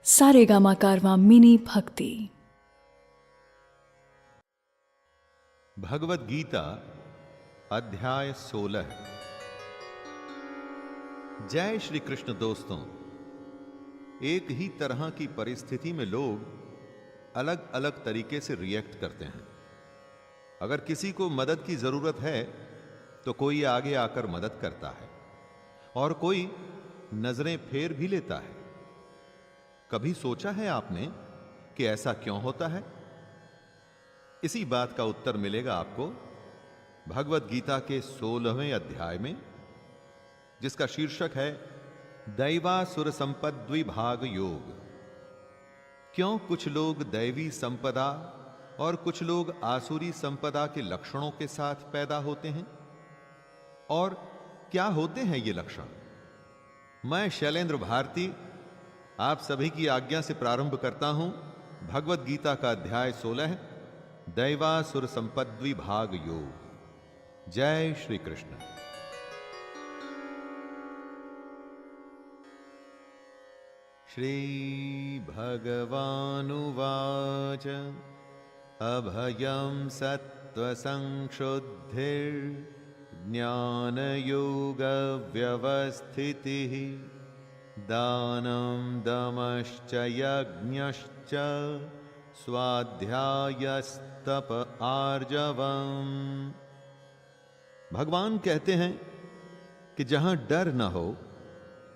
सारेगामा कारवां mini भक्ति। भगवत गीता अध्याय 16। जय श्री कृष्ण। दोस्तों, एक ही तरह की परिस्थिति में लोग अलग अलग तरीके से रिएक्ट करते हैं। अगर किसी को मदद की जरूरत है तो कोई आगे आकर मदद करता है और कोई नजरें फेर भी लेता है। कभी सोचा है आपने कि ऐसा क्यों होता है? इसी बात का उत्तर मिलेगा आपको भगवत गीता के 16वें अध्याय में, जिसका शीर्षक है दैवासुर संपद्विभाग योग। क्यों कुछ लोग दैवी संपदा और कुछ लोग आसुरी संपदा के लक्षणों के साथ पैदा होते हैं, और क्या होते हैं ये लक्षण? मैं शैलेंद्र भारती आप सभी की आज्ञा से प्रारंभ करता हूं भगवत गीता का अध्याय 16, दैवासुर संपद्विभाग योग। जय श्री कृष्ण। श्री भगवानुवाच अभयं सत्त्वसंशुद्धिर्ज्ञानयोगव्यवस्थितिः दानं दमश्च यज्ञश्च स्वाध्यायस्तप आर्जवम्। भगवान कहते हैं कि जहां डर न हो,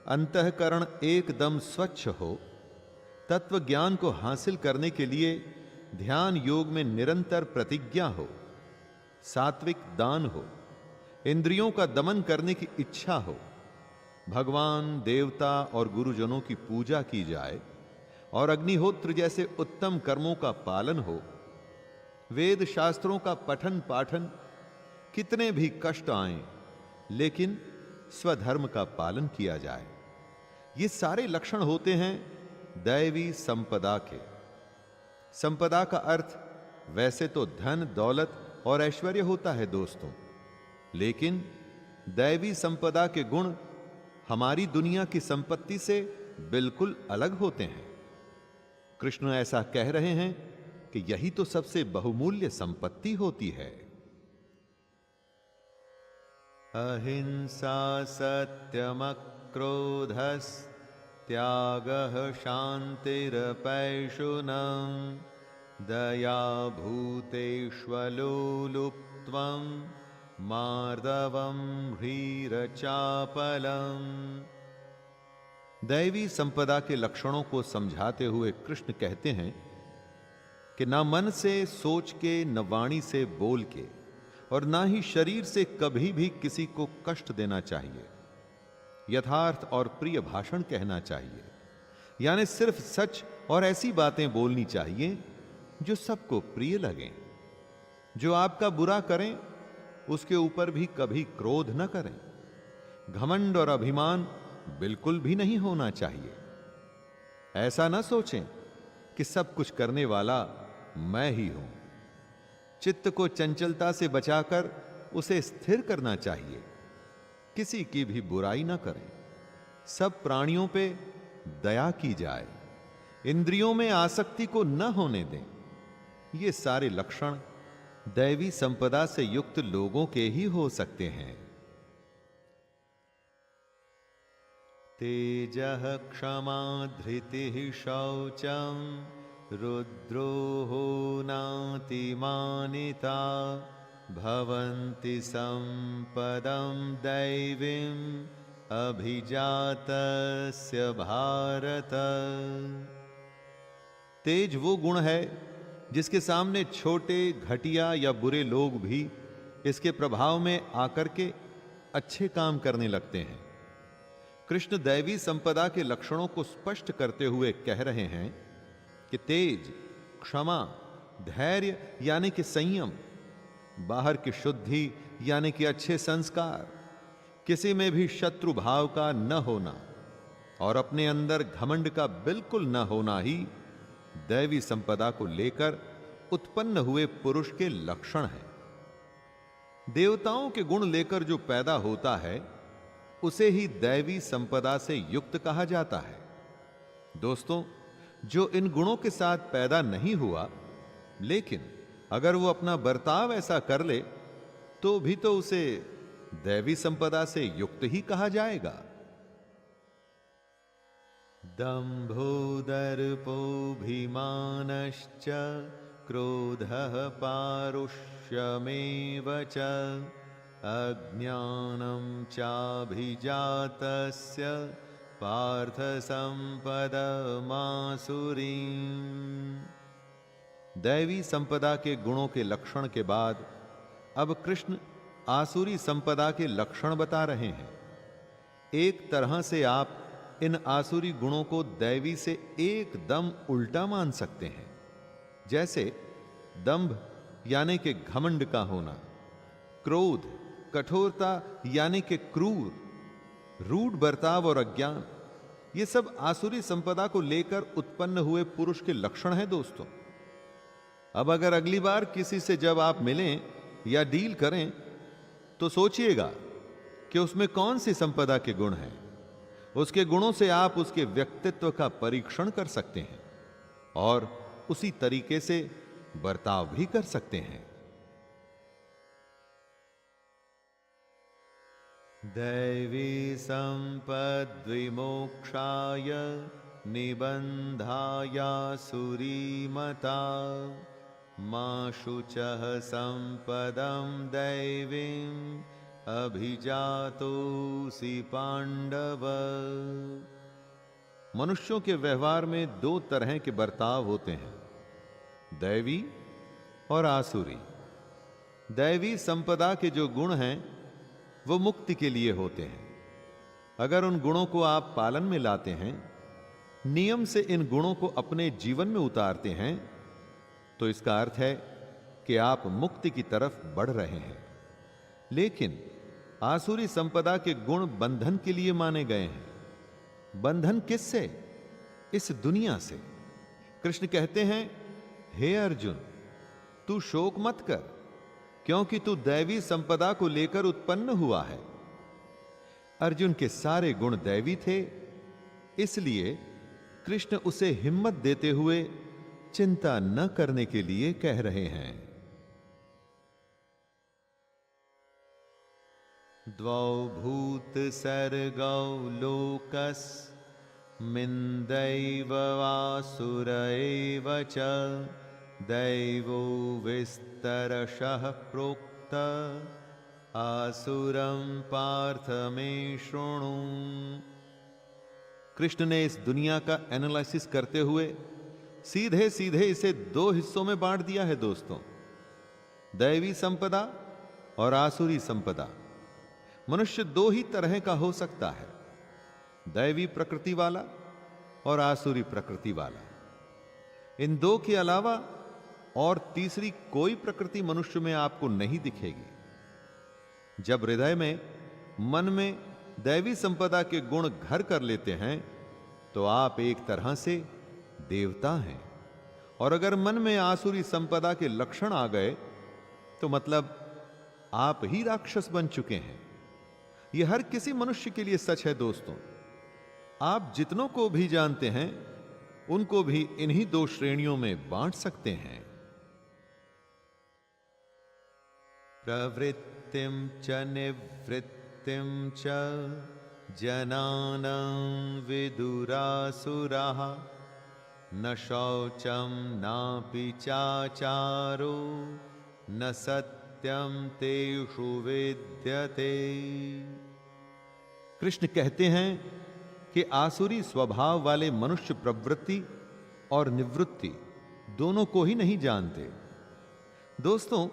अंतःकरण एकदम स्वच्छ हो, तत्व ज्ञान को हासिल करने के लिए ध्यान योग में निरंतर प्रतिज्ञा हो, सात्विक दान हो, इंद्रियों का दमन करने की इच्छा हो, भगवान, देवता और गुरुजनों की पूजा की जाए और अग्निहोत्र जैसे उत्तम कर्मों का पालन हो, वेद शास्त्रों का पठन पाठन, कितने भी कष्ट आएं लेकिन स्वधर्म का पालन किया जाए, ये सारे लक्षण होते हैं दैवी संपदा के। संपदा का अर्थ वैसे तो धन, दौलत और ऐश्वर्य होता है दोस्तों, लेकिन दैवी संपदा के गुण हमारी दुनिया की संपत्ति से बिल्कुल अलग होते हैं। कृष्ण ऐसा कह रहे हैं कि यही तो सबसे बहुमूल्य संपत्ति होती है। अहिंसा सत्यमक्रोधस्त्यागः शान्तिरपैशुनम् दया भूतेष्वलोलुप्त्वम् मार्दवम् ह्रीरचापलम्। दैवी संपदा के लक्षणों को समझाते हुए कृष्ण कहते हैं कि ना मन से सोच के, न वाणी से बोल के, और ना ही शरीर से कभी भी किसी को कष्ट देना चाहिए। यथार्थ और प्रिय भाषण कहना चाहिए, यानी सिर्फ सच और ऐसी बातें बोलनी चाहिए जो सबको प्रिय लगें। जो आपका बुरा करें उसके ऊपर भी कभी क्रोध न करें। घमंड और अभिमान बिल्कुल भी नहीं होना चाहिए। ऐसा न सोचें कि सब कुछ करने वाला मैं ही हूं। चित्त को चंचलता से बचाकर उसे स्थिर करना चाहिए। किसी की भी बुराई न करें। सब प्राणियों पे दया की जाए। इंद्रियों में आसक्ति को न होने दें। ये सारे लक्षण दैवी संपदा से युक्त लोगों के ही हो सकते हैं। तेजः क्षमा धृतिः शौचम रुद्रोः नातिमानिता भवन्ति संपदं दैवीम् अभिजातस्य भारत। तेज वो गुण है जिसके सामने छोटे, घटिया या बुरे लोग भी इसके प्रभाव में आकर के अच्छे काम करने लगते हैं। कृष्ण दैवी संपदा के लक्षणों को स्पष्ट करते हुए कह रहे हैं कि तेज, क्षमा, धैर्य यानी कि संयम, बाहर की शुद्धि यानी कि अच्छे संस्कार, किसी में भी शत्रु भाव का न होना और अपने अंदर घमंड का बिल्कुल न होना ही दैवी संपदा को लेकर उत्पन्न हुए पुरुष के लक्षण हैं। देवताओं के गुण लेकर जो पैदा होता है उसे ही दैवी संपदा से युक्त कहा जाता है। दोस्तों, जो इन गुणों के साथ पैदा नहीं हुआ, लेकिन अगर वो अपना बर्ताव ऐसा कर ले तो भी तो उसे दैवी संपदा से युक्त ही कहा जाएगा। दंभो दर्पोऽभिमानश्च क्रोधः पारुष्यमेव च अज्ञानं चाभिजातस्य पार्थ संपदमासुरीम्। दैवी संपदा के गुणों के लक्षण के बाद अब कृष्ण आसुरी संपदा के लक्षण बता रहे हैं। एक तरह से आप इन आसुरी गुणों को दैवी से एकदम उल्टा मान सकते हैं। जैसे दंभ यानी कि घमंड का होना, क्रोध कठोरता यानी कि क्रूर, रूढ़ बर्ताव और अज्ञान, ये सब आसुरी संपदा को लेकर उत्पन्न हुए पुरुष के लक्षण हैं दोस्तों। अब अगर अगली बार किसी से जब आप मिलें या डील करें तो सोचिएगा कि उसमें कौन सी संपदा के गुण हैं। उसके गुणों से आप उसके व्यक्तित्व का परीक्षण कर सकते हैं और उसी तरीके से बर्ताव भी कर सकते हैं। दैवी संपद्विमोक्षाय निबंधायासुरीमता मा शुचः संपदं दैवीम् अभिजातोऽसि पांडव। मनुष्यों के व्यवहार में दो तरह के बर्ताव होते हैं, दैवी और आसुरी। दैवी संपदा के जो गुण हैं वो मुक्ति के लिए होते हैं। अगर उन गुणों को आप पालन में लाते हैं, नियम से इन गुणों को अपने जीवन में उतारते हैं, तो इसका अर्थ है कि आप मुक्ति की तरफ बढ़ रहे हैं। लेकिन आसुरी संपदा के गुण बंधन के लिए माने गए हैं। बंधन किससे? इस दुनिया से। कृष्ण कहते हैं, हे अर्जुन, तू शोक मत कर, क्योंकि तू दैवी संपदा को लेकर उत्पन्न हुआ है। अर्जुन के सारे गुण दैवी थे, इसलिए कृष्ण उसे हिम्मत देते हुए चिंता न करने के लिए कह रहे हैं। द्वौ भूत सर्गौ लोकस्मिन् वासुर एव च दैवो विस्तरशः प्रोक्त आसुरं पार्थ मे शृणु। कृष्ण ने इस दुनिया का एनालिसिस करते हुए सीधे सीधे इसे दो हिस्सों में बांट दिया है दोस्तों, दैवी संपदा और आसुरी संपदा। मनुष्य दो ही तरह का हो सकता है, दैवी प्रकृति वाला और आसुरी प्रकृति वाला। इन दो के अलावा और तीसरी कोई प्रकृति मनुष्य में आपको नहीं दिखेगी। जब हृदय में, मन में दैवी संपदा के गुण घर कर लेते हैं तो आप एक तरह से देवता हैं, और अगर मन में आसुरी संपदा के लक्षण आ गए तो मतलब आप ही राक्षस बन चुके हैं। यह हर किसी मनुष्य के लिए सच है दोस्तों। आप जितनों को भी जानते हैं उनको भी इन्हीं दो श्रेणियों में बांट सकते हैं। प्रवृत्तिं च निवृत्तिं च जनानां विदुरासुराः न शौचं नापि चाचारो न सत्यं तेषु विद्यते। कृष्ण कहते हैं कि आसुरी स्वभाव वाले मनुष्य प्रवृत्ति और निवृत्ति दोनों को ही नहीं जानते। दोस्तों,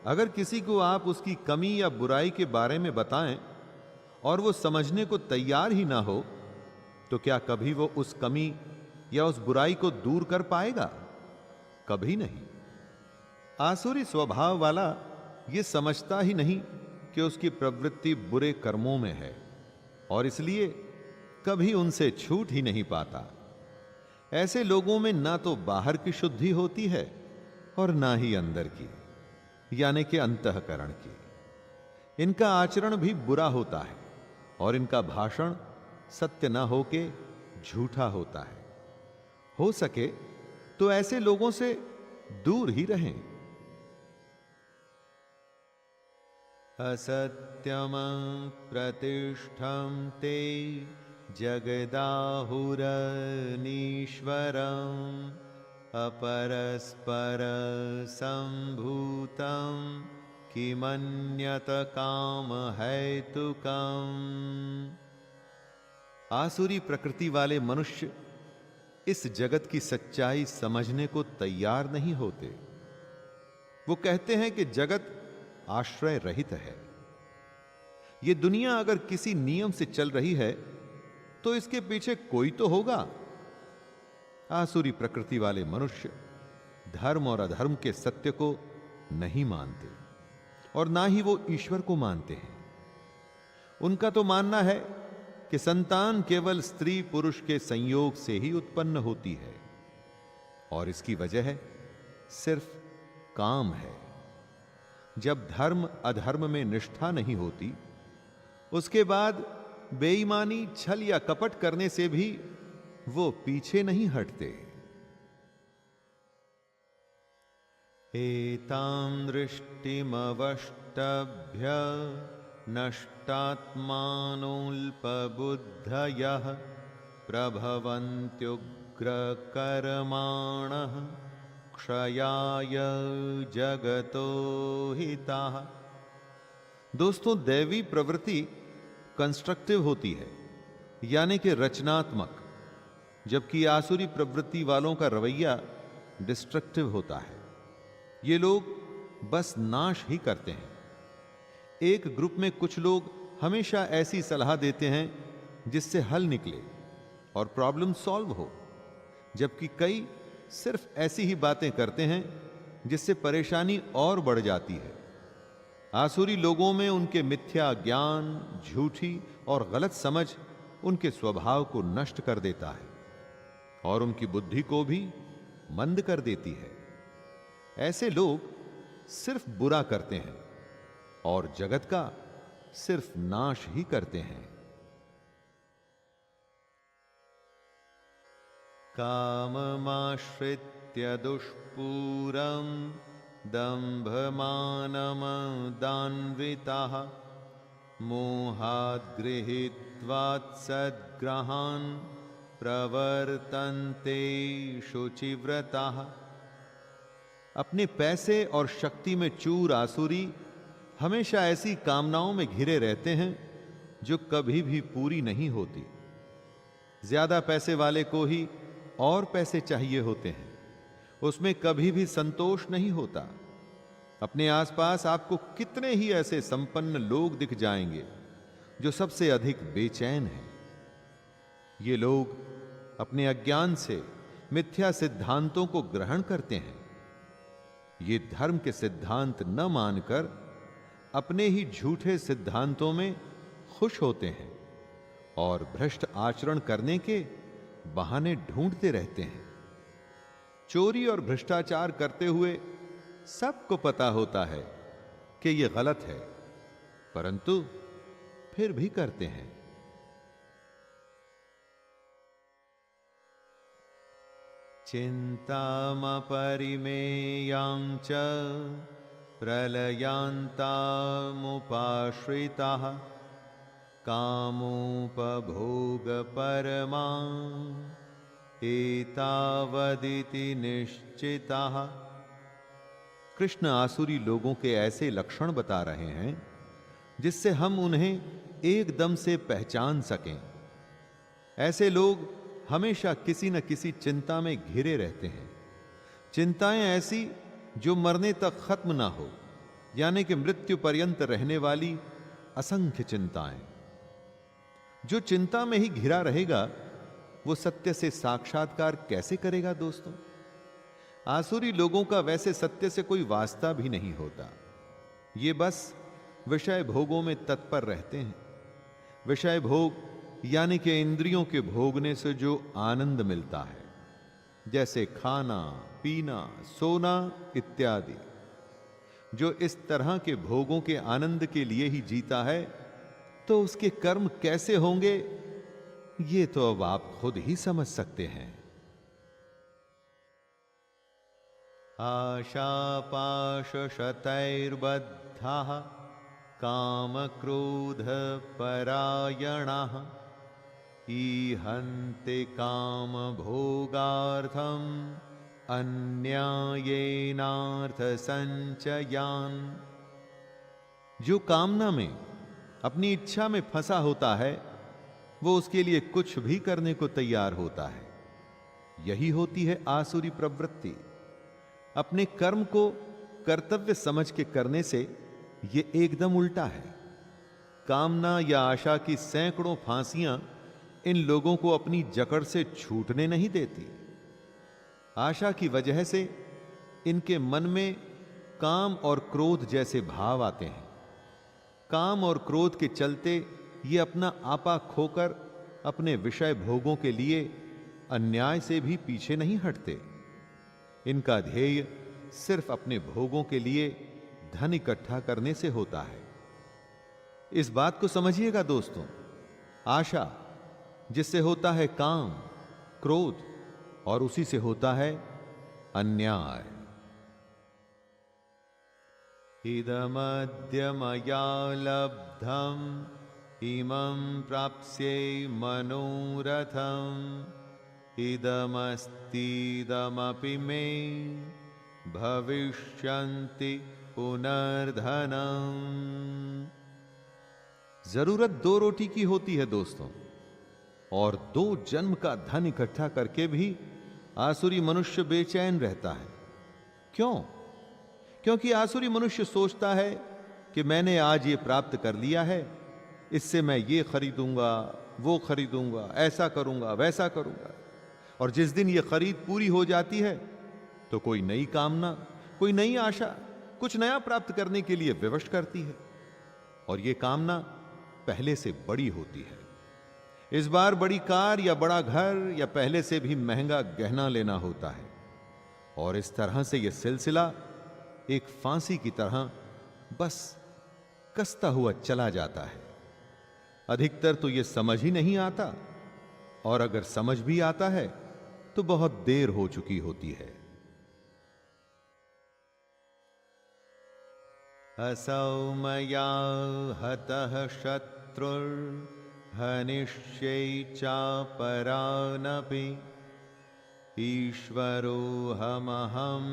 अगर किसी को आप उसकी कमी या बुराई के बारे में बताएं और वो समझने को तैयार ही ना हो, तो क्या कभी वो उस कमी या उस बुराई को दूर कर पाएगा? कभी नहीं। आसुरी स्वभाव वाला ये समझता ही नहीं कि उसकी प्रवृत्ति बुरे कर्मों में है और इसलिए कभी उनसे छूट ही नहीं पाता। ऐसे लोगों में ना तो बाहर की शुद्धि होती है और ना ही अंदर की, यानी कि अंतःकरण की। इनका आचरण भी बुरा होता है और इनका भाषण सत्य न होके झूठा होता है। हो सके तो ऐसे लोगों से दूर ही रहें। असत्यम प्रतिष्ठम ते जगदाहुरनीश्वरम् अपरस्पर संभूतं किमन्यत काम हेतुकम्। आसुरी प्रकृति वाले मनुष्य इस जगत की सच्चाई समझने को तैयार नहीं होते। वो कहते हैं कि जगत आश्रय रहित है। ये दुनिया अगर किसी नियम से चल रही है तो इसके पीछे कोई तो होगा। आसुरी प्रकृति वाले मनुष्य धर्म और अधर्म के सत्य को नहीं मानते और ना ही वो ईश्वर को मानते हैं। उनका तो मानना है कि संतान केवल स्त्री पुरुष के संयोग से ही उत्पन्न होती है और इसकी वजह सिर्फ काम है। जब धर्म अधर्म में निष्ठा नहीं होती, उसके बाद बेईमानी, छल या कपट करने से भी वो पीछे नहीं हटते। एतां दृष्टिमवष्टभ्य नष्टात्मानोऽल्पबुद्धयः प्रभवन्त्युग्रकर्माणः क्षयाय जगतो हिताः। दोस्तों, दैवी प्रवृत्ति कंस्ट्रक्टिव होती है, यानी कि रचनात्मक, जबकि आसुरी प्रवृत्ति वालों का रवैया डिस्ट्रक्टिव होता है। ये लोग बस नाश ही करते हैं। एक ग्रुप में कुछ लोग हमेशा ऐसी सलाह देते हैं जिससे हल निकले और प्रॉब्लम सॉल्व हो, जबकि कई सिर्फ ऐसी ही बातें करते हैं जिससे परेशानी और बढ़ जाती है। आसुरी लोगों में उनके मिथ्या ज्ञान, झूठी और गलत समझ उनके स्वभाव को नष्ट कर देता है और उनकी बुद्धि को भी मंद कर देती है। ऐसे लोग सिर्फ बुरा करते हैं और जगत का सिर्फ नाश ही करते हैं। काममाश्रित्य दुष्पूरं दम्भमानमदान्विताः मोहाद् गृहीत्वात् सद्ग्रहान् प्रवर्तन्ते शुचिव्रताः। अपने पैसे और शक्ति में चूर आसुरी हमेशा ऐसी कामनाओं में घिरे रहते हैं जो कभी भी पूरी नहीं होती। ज्यादा पैसे वाले को ही और पैसे चाहिए होते हैं, उसमें कभी भी संतोष नहीं होता। अपने आसपास आपको कितने ही ऐसे संपन्न लोग दिख जाएंगे जो सबसे अधिक बेचैन हैं। ये लोग अपने अज्ञान से मिथ्या सिद्धांतों को ग्रहण करते हैं। ये धर्म के सिद्धांत न मानकर अपने ही झूठे सिद्धांतों में खुश होते हैं और भ्रष्ट आचरण करने के बहाने ढूंढते रहते हैं। चोरी और भ्रष्टाचार करते हुए सबको पता होता है कि यह गलत है, परंतु फिर भी करते हैं। चिंतामपरिमेयां च प्रलयान्तामुपाश्रिताः कामोपभोगपरमा एतावदिति निश्चिताः। कृष्ण आसुरी लोगों के ऐसे लक्षण बता रहे हैं जिससे हम उन्हें एकदम से पहचान सकें। ऐसे लोग हमेशा किसी न किसी चिंता में घिरे रहते हैं। चिंताएं ऐसी जो मरने तक खत्म ना हो, यानी कि मृत्यु पर्यंत रहने वाली असंख्य चिंताएं। जो चिंता में ही घिरा रहेगा वो सत्य से साक्षात्कार कैसे करेगा दोस्तों? आसुरी लोगों का वैसे सत्य से कोई वास्ता भी नहीं होता। ये बस विषय भोगों में तत्पर रहते हैं। विषय भोग यानी कि इंद्रियों के भोगने से जो आनंद मिलता है, जैसे खाना, पीना, सोना इत्यादि, जो इस तरह के भोगों के आनंद के लिए ही जीता है, तो उसके कर्म कैसे होंगे ये तो अब आप खुद ही समझ सकते हैं। आशापाशशतैर्बद्धाः कामक्रोधपरायणाः ईहन्ते कामभोगार्थम् अन्यायेनार्थसंचयान्। जो कामना में, अपनी इच्छा में फंसा होता है, वो उसके लिए कुछ भी करने को तैयार होता है। यही होती है आसुरी प्रवृत्ति। अपने कर्म को कर्तव्य समझ के करने से ये एकदम उल्टा है। कामना या आशा की सैकड़ों फांसियां इन लोगों को अपनी जकड़ से छूटने नहीं देती। आशा की वजह से इनके मन में काम और क्रोध जैसे भाव आते हैं। काम और क्रोध के चलते ये अपना आपा खोकर अपने विषय भोगों के लिए अन्याय से भी पीछे नहीं हटते। इनका ध्येय सिर्फ अपने भोगों के लिए धन इकट्ठा करने से होता है। इस बात को समझिएगा दोस्तों। आशा, जिससे होता है काम, क्रोध, और उसी से होता है अन्याय। इदमद्य मया लब्धम् इमं प्राप्स्ये मनोरथम् इदमस्तीदमपि मे भविष्यन्ति पुनर्धनम्। जरूरत 2 रोटी की होती है दोस्तों, और 2 जन्म का धन इकट्ठा करके भी आसुरी मनुष्य बेचैन रहता है। क्यों? क्योंकि आसुरी मनुष्य सोचता है कि मैंने आज ये प्राप्त कर लिया है, इससे मैं ये खरीदूंगा, वो खरीदूंगा, ऐसा करूंगा, वैसा करूंगा। और जिस दिन ये खरीद पूरी हो जाती है तो कोई नई कामना, कोई नई आशा, कुछ नया प्राप्त करने के लिए विवश करती है, और ये कामना पहले से बड़ी होती है। इस बार बड़ी कार या बड़ा घर या पहले से भी महंगा गहना लेना होता है, और इस तरह से यह सिलसिला एक फांसी की तरह बस कसता हुआ चला जाता है। अधिकतर तो यह समझ ही नहीं आता, और अगर समझ भी आता है तो बहुत देर हो चुकी होती है। असौ मया हतः शत्रुर्हनिष्ये चापरानपि ईश्वरोऽहमहं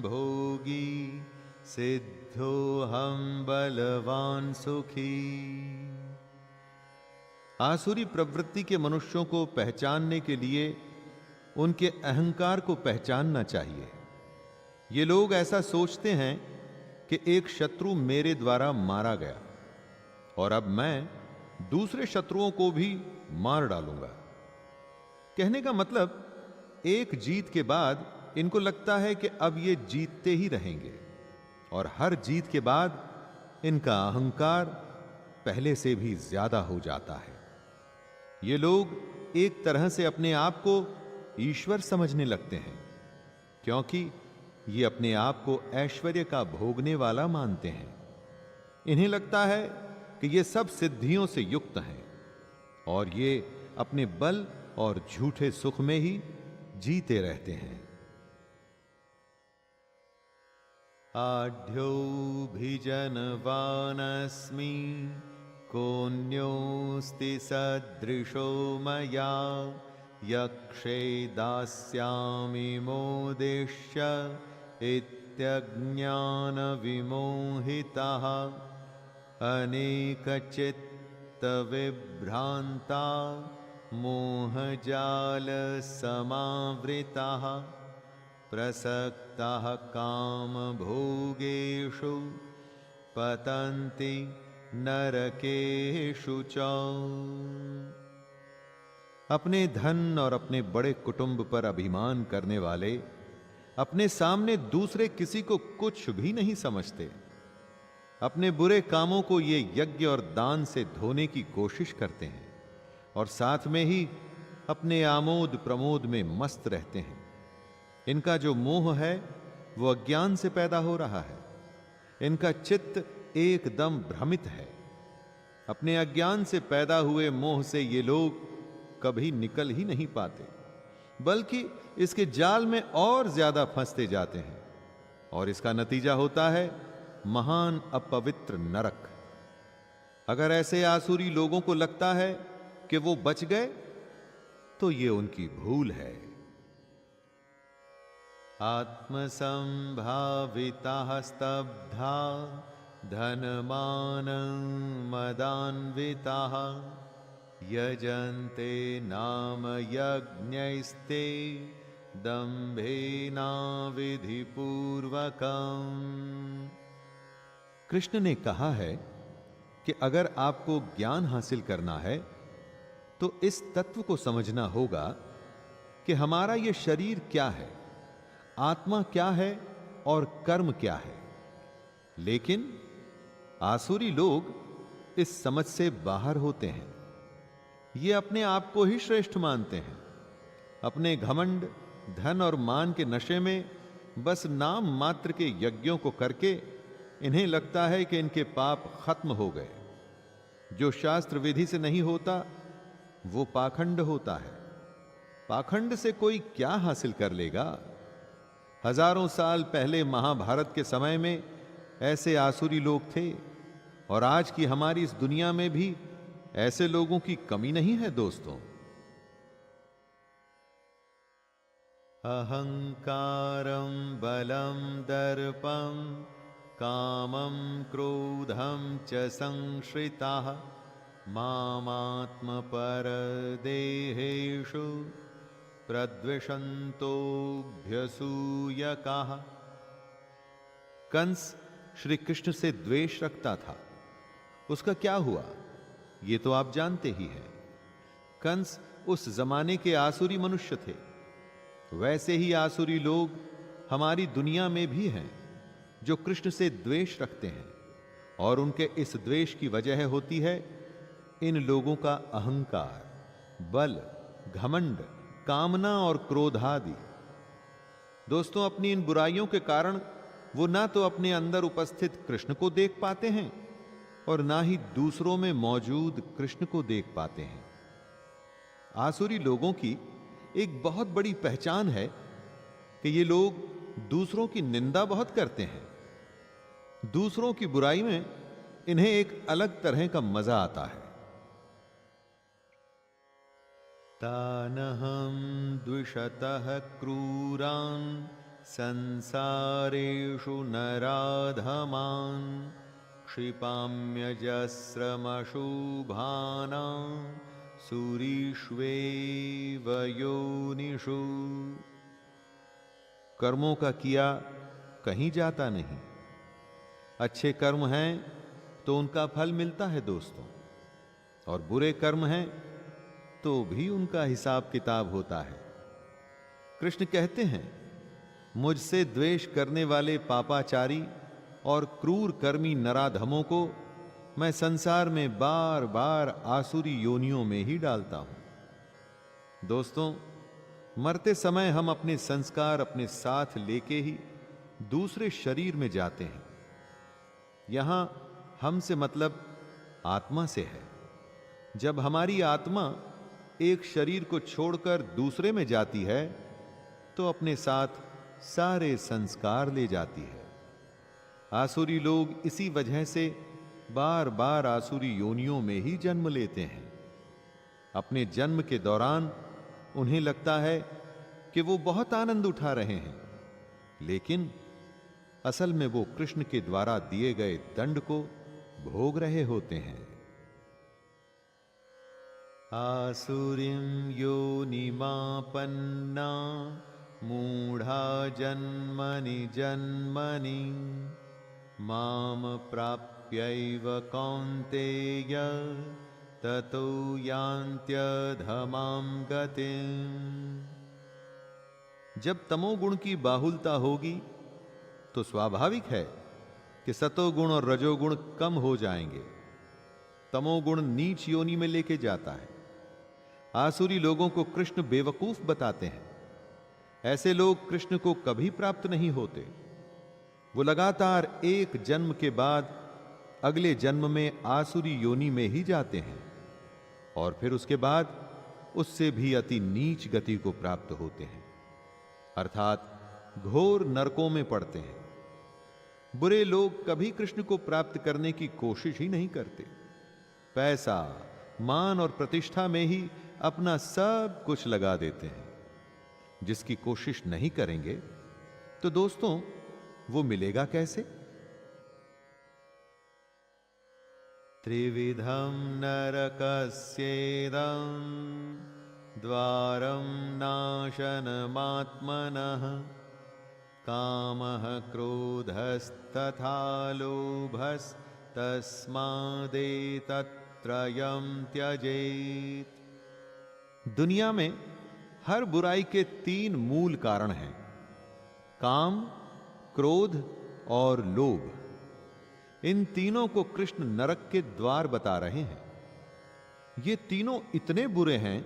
भोगी सिद्धोऽहं बलवान सुखी। आसुरी प्रवृत्ति के मनुष्यों को पहचानने के लिए उनके अहंकार को पहचानना चाहिए। ये लोग ऐसा सोचते हैं कि एक शत्रु मेरे द्वारा मारा गया और अब मैं दूसरे शत्रुओं को भी मार डालूंगा। कहने का मतलब, एक जीत के बाद इनको लगता है कि अब ये जीतते ही रहेंगे, और हर जीत के बाद इनका अहंकार पहले से भी ज्यादा हो जाता है। ये लोग एक तरह से अपने आप को ईश्वर समझने लगते हैं, क्योंकि ये अपने आप को ऐश्वर्य का भोगने वाला मानते हैं। इन्हें लगता है कि ये सब सिद्धियों से युक्त हैं, और ये अपने बल और झूठे सुख में ही जीते रहते हैं। आढ्योऽभिजनवानस्मि कोऽन्योऽस्ति सदृशो मया यक्षे दास्यामि मोदिष्य इत्यज्ञानविमोहिताः अनेकचित्तविभ्रान्ता मोहजालसमावृताः प्रसक्ताः कामभोगेषु पतन्ति नरकेषु च। अपने धन और अपने बड़े कुटुंब पर अभिमान करने वाले अपने सामने दूसरे किसी को कुछ भी नहीं समझते। अपने बुरे कामों को ये यज्ञ और दान से धोने की कोशिश करते हैं, और साथ में ही अपने आमोद प्रमोद में मस्त रहते हैं। इनका जो मोह है वो अज्ञान से पैदा हो रहा है। इनका चित्त एकदम भ्रमित है। अपने अज्ञान से पैदा हुए मोह से ये लोग कभी निकल ही नहीं पाते, बल्कि इसके जाल में और ज्यादा फंसते जाते हैं। और इसका नतीजा होता है महान अपवित्र नरक। अगर ऐसे आसुरी लोगों को लगता है कि वो बच गए तो ये उनकी भूल है। आत्मसंभाविता स्तब्धा धनमान मदान्विता यजन्ते नाम यज्ञैस्ते दंभेना विधिपूर्वकम्। कृष्ण ने कहा है कि अगर आपको ज्ञान हासिल करना है तो इस तत्व को समझना होगा कि हमारा यह शरीर क्या है, आत्मा क्या है और कर्म क्या है। लेकिन आसुरी लोग इस समझ से बाहर होते हैं। ये अपने आप को ही श्रेष्ठ मानते हैं। अपने घमंड, धन और मान के नशे में बस नाम मात्र के यज्ञों को करके इन्हें लगता है कि इनके पाप खत्म हो गए। जो शास्त्र विधि से नहीं होता वो पाखंड होता है। पाखंड से कोई क्या हासिल कर लेगा। हजारों साल पहले महाभारत के समय में ऐसे आसुरी लोग थे और आज की हमारी इस दुनिया में भी ऐसे लोगों की कमी नहीं है दोस्तों। अहंकारं बलं दर्पं कामं क्रोधं च संश्रिताः मामात्मपरदेहेषु प्रद्विषन्तोऽभ्यसूयकाः। कंस श्री कृष्ण से द्वेष रखता था। उसका क्या हुआ ये तो आप जानते ही हैं। कंस उस जमाने के आसुरी मनुष्य थे। वैसे ही आसुरी लोग हमारी दुनिया में भी हैं जो कृष्ण से द्वेष रखते हैं, और उनके इस द्वेष की वजह होती है इन लोगों का अहंकार, बल, घमंड, कामना और क्रोध आदि। दोस्तों, अपनी इन बुराइयों के कारण वो ना तो अपने अंदर उपस्थित कृष्ण को देख पाते हैं और ना ही दूसरों में मौजूद कृष्ण को देख पाते हैं। आसुरी लोगों की एक बहुत बड़ी पहचान है कि ये लोग दूसरों की निंदा बहुत करते हैं। दूसरों की बुराई में इन्हें एक अलग तरह का मजा आता है। तानहं द्विषतः क्रूरान् संसारेषु नराधमान् क्षिपाम्यजस्रमशुभानां सूरीष्वेव योनिषु। कर्मों का किया कहीं जाता नहीं। अच्छे कर्म हैं तो उनका फल मिलता है दोस्तों, और बुरे कर्म हैं तो भी उनका हिसाब किताब होता है। कृष्ण कहते हैं, मुझसे द्वेष करने वाले पापाचारी और क्रूर कर्मी नराधमों को मैं संसार में बार बार आसुरी योनियों में ही डालता हूं। दोस्तों, मरते समय हम अपने संस्कार अपने साथ लेके ही दूसरे शरीर में जाते हैं। यहां हम से मतलब आत्मा से है। जब हमारी आत्मा एक शरीर को छोड़कर दूसरे में जाती है तो अपने साथ सारे संस्कार ले जाती है। आसुरी लोग इसी वजह से बार बार आसुरी योनियों में ही जन्म लेते हैं। अपने जन्म के दौरान उन्हें लगता है कि वो बहुत आनंद उठा रहे हैं, लेकिन असल में वो कृष्ण के द्वारा दिए गए दंड को भोग रहे होते हैं। आसुरीं योनिमापन्ना मूढ़ा जन्मनि जन्मनि माम प्राप्यैव कौन्तेय ततो यान्त्यधमां गतिम्। जब तमोगुण की बाहुलता होगी तो स्वाभाविक है कि सतोगुण और रजोगुण कम हो जाएंगे। तमोगुण नीच योनि में लेके जाता है। आसुरी लोगों को कृष्ण बेवकूफ बताते हैं। ऐसे लोग कृष्ण को कभी प्राप्त नहीं होते। वो लगातार एक जन्म के बाद अगले जन्म में आसुरी योनि में ही जाते हैं और फिर उसके बाद उससे भी अति नीच गति को प्राप्त होते हैं, अर्थात घोर नरकों में पड़ते हैं। बुरे लोग कभी कृष्ण को प्राप्त करने की कोशिश ही नहीं करते। पैसा, मान और प्रतिष्ठा में ही अपना सब कुछ लगा देते हैं। जिसकी कोशिश नहीं करेंगे तो दोस्तों वो मिलेगा कैसे? त्रिविधम नरकस्येदं द्वारं नाशनमात्मनः कामः क्रोधस्तथा लोभस्तस्मादेतत्त्रयं त्यजेत्। दुनिया में हर बुराई के 3 मूल कारण हैं, काम, क्रोध और लोभ। इन तीनों को कृष्ण नरक के द्वार बता रहे हैं। ये तीनों इतने बुरे हैं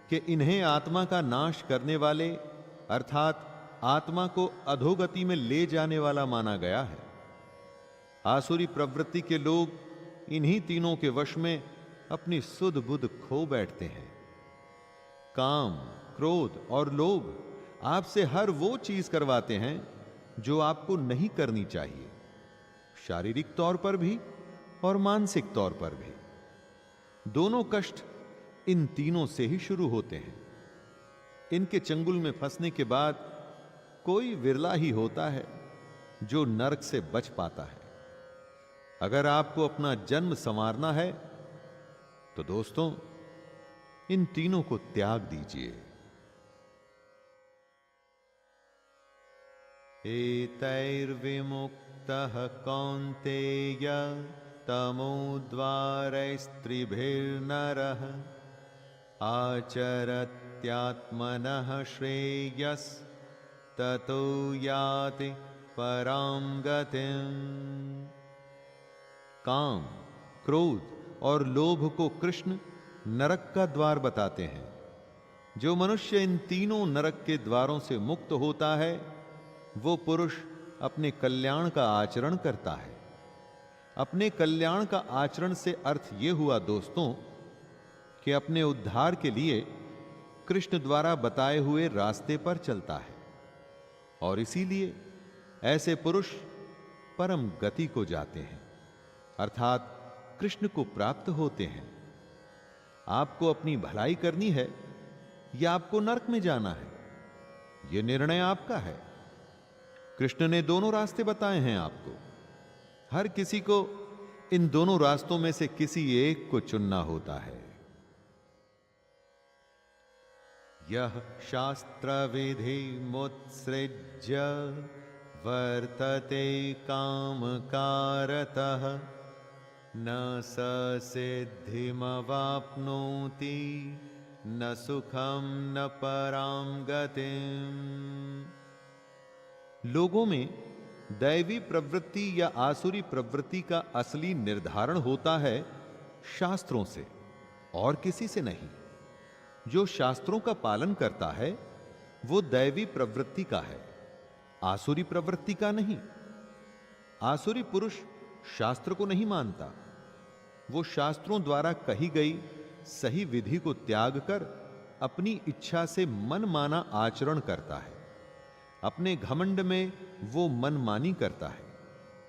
कि इन्हें आत्मा का नाश करने वाले अर्थात आत्मा को अधोगति में ले जाने वाला माना गया है। आसुरी प्रवृत्ति के लोग इन्हीं तीनों के वश में अपनी सुध बुध खो बैठते हैं। काम, क्रोध और लोभ आपसे हर वो चीज करवाते हैं जो आपको नहीं करनी चाहिए, शारीरिक तौर पर भी और मानसिक तौर पर भी। दोनों कष्ट इन तीनों से ही शुरू होते हैं। इनके चंगुल में फंसने के बाद कोई विरला ही होता है जो नरक से बच पाता है। अगर आपको अपना जन्म संवारना है तो दोस्तों इन तीनों को त्याग दीजिए। एतैर्विमुक्तः कौन्तेय तमोद्वारैस्त्रिभिर्नरः आचरत्यात्मनः श्रेयस्ततो याति परां गतिम्। काम, क्रोध और लोभ को कृष्ण नरक का द्वार बताते हैं। जो मनुष्य इन तीनों नरक के द्वारों से मुक्त होता है वो पुरुष अपने कल्याण का आचरण करता है। अपने कल्याण का आचरण से अर्थ यह हुआ दोस्तों कि अपने उद्धार के लिए कृष्ण द्वारा बताए हुए रास्ते पर चलता है और इसीलिए ऐसे पुरुष परम गति को जाते हैं अर्थात कृष्ण को प्राप्त होते हैं। आपको अपनी भलाई करनी है या आपको नरक में जाना है, यह निर्णय आपका है। कृष्ण ने दोनों रास्ते बताए हैं आपको। हर किसी को इन दोनों रास्तों में से किसी एक को चुनना होता है। यह शास्त्र विधि मुत्सृज्य वर्तते काम कारतः न स सिद्धिमवाप्नोति न सुखम न परां गतिम्। लोगों में दैवी प्रवृत्ति या आसुरी प्रवृत्ति का असली निर्धारण होता है शास्त्रों से और किसी से नहीं। जो शास्त्रों का पालन करता है वो दैवी प्रवृत्ति का है, आसुरी प्रवृत्ति का नहीं। आसुरी पुरुष शास्त्र को नहीं मानता। वो शास्त्रों द्वारा कही गई सही विधि को त्याग कर अपनी इच्छा से मनमाना आचरण करता है। अपने घमंड में वो मनमानी करता है,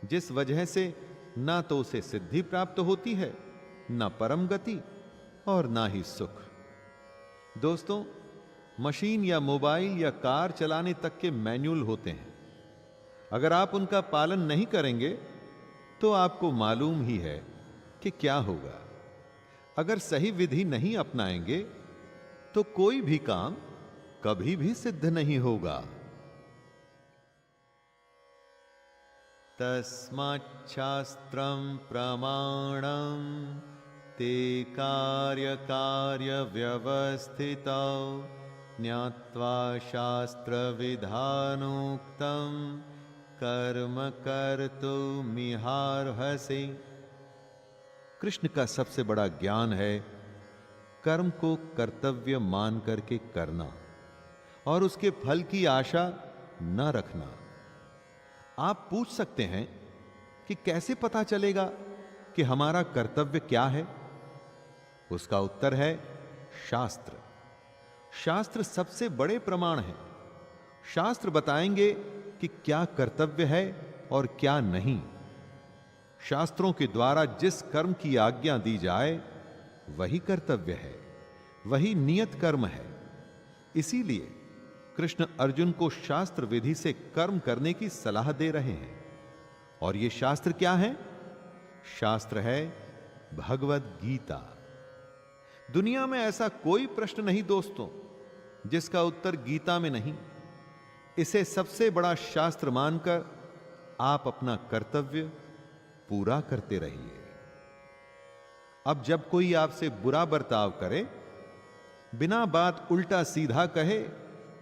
जिस वजह से ना तो उसे सिद्धि प्राप्त होती है, ना परम गति और ना ही सुख। दोस्तों, मशीन या मोबाइल या कार चलाने तक के मैनुअल होते हैं। अगर आप उनका पालन नहीं करेंगे तो आपको मालूम ही है कि क्या होगा। अगर सही विधि नहीं अपनाएंगे तो कोई भी काम कभी भी सिद्ध नहीं होगा। तस्माच्छास्त्रं प्रमाणं ते कार्य व्यवस्थितौ ज्ञात्वा शास्त्रविधानोक्तं कर्म कर्तुमिहार्हसि। कृष्ण का सबसे बड़ा ज्ञान है कर्म को कर्तव्य मान करके करना और उसके फल की आशा न रखना। आप पूछ सकते हैं कि कैसे पता चलेगा कि हमारा कर्तव्य क्या है? उसका उत्तर है शास्त्र। शास्त्र सबसे बड़े प्रमाण हैं। शास्त्र बताएंगे कि क्या कर्तव्य है और क्या नहीं। शास्त्रों के द्वारा जिस कर्म की आज्ञा दी जाए वही कर्तव्य है, वही नियत कर्म है। इसीलिए कृष्ण अर्जुन को शास्त्र विधि से कर्म करने की सलाह दे रहे हैं। और ये शास्त्र क्या है? शास्त्र है भगवद गीता। दुनिया में ऐसा कोई प्रश्न नहीं दोस्तों जिसका उत्तर गीता में नहीं। इसे सबसे बड़ा शास्त्र मानकर आप अपना कर्तव्य पूरा करते रहिए। अब जब कोई आपसे बुरा बर्ताव करे, बिना बात उल्टा सीधा कहे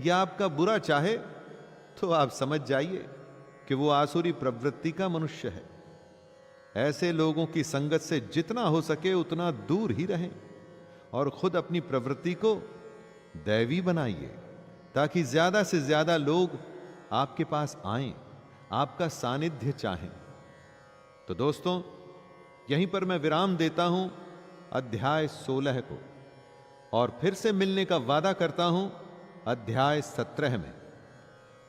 या आपका बुरा चाहे, तो आप समझ जाइए कि वो आसुरी प्रवृत्ति का मनुष्य है। ऐसे लोगों की संगत से जितना हो सके उतना दूर ही रहें और खुद अपनी प्रवृत्ति को दैवी बनाइए, ताकि ज्यादा से ज्यादा लोग आपके पास आएं, आपका सानिध्य चाहें। तो दोस्तों, यहीं पर मैं विराम देता हूं अध्याय 16 को, और फिर से मिलने का वादा करता हूं अध्याय 17 में।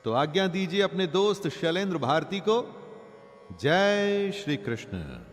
तो आज्ञा दीजिए अपने दोस्त शैलेंद्र भारती को। जय श्री कृष्ण।